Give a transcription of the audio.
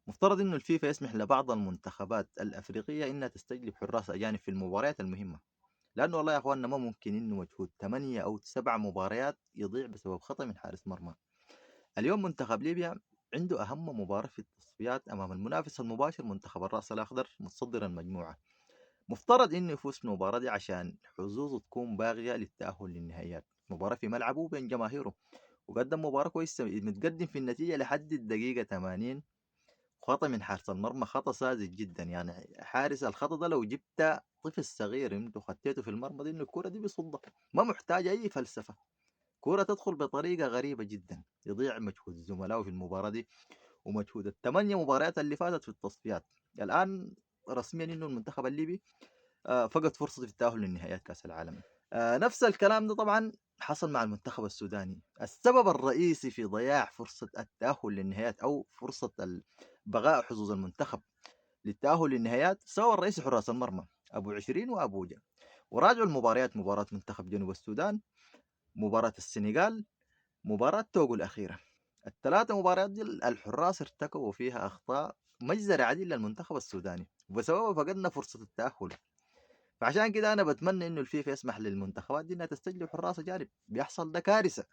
مفترض إنه الفيفا يسمح لبعض المنتخبات الأفريقية إنها تستجلب حراس أجانب في المباريات المهمة، لأنه والله يا أخواننا ما ممكن إنه مجهود 8 أو 7 مباريات يضيع بسبب خطأ من حارس مرمى. اليوم منتخب ليبيا عنده أهم مباراة في التصفيات أمام المنافس المباشر منتخب الرأس الأخضر متصدر المجموعة. مفترض إنه يفوز في المباراة دي عشان حظوظه تكون باغية للتأهل للنهائيات. مباراة في ملعبه بين جماهيره، وقدم مباراة كويسة، متقدم في النتيجة لحد الدقيقة 80. خطأ من حارس المرمى، خطأ ساذج جدا. يعني حارس الخطأ ده لو جبت طفل صغير انت خطيته في المرمى دي، انه الكرة دي بيصدها، ما محتاجة اي فلسفة. كرة تدخل بطريقة غريبة جدا، يضيع مجهود زملائه في المباراة دي ومجهود الثمانية مباريات اللي فاتت في التصفيات. الآن رسميا انه المنتخب الليبي فقد فرصة في التأهل لنهائيات كأس العالم. نفس الكلام ده طبعا حصل مع المنتخب السوداني. السبب الرئيسي في ضياع فرصة التأهل للنهائيات أو فرصة بغاء حظوظ المنتخب للتأهل للنهائيات، السبب الرئيسي حراس المرمى أبو عشرين وأبو جا. وراجعوا المباريات: مباراة منتخب جنوب السودان، مباراة السنغال، مباراة توغو الأخيرة. الثلاثة مباريات دي الحراس ارتكبوا فيها أخطاء مجزرة عديد للمنتخب السوداني، وبسببها فقدنا فرصة التأهل. فعشان كده انا بتمنى انه الفيفا يسمح للمنتخبات دي انها تستجلب حراس اجانب. بيحصل ده كارثه.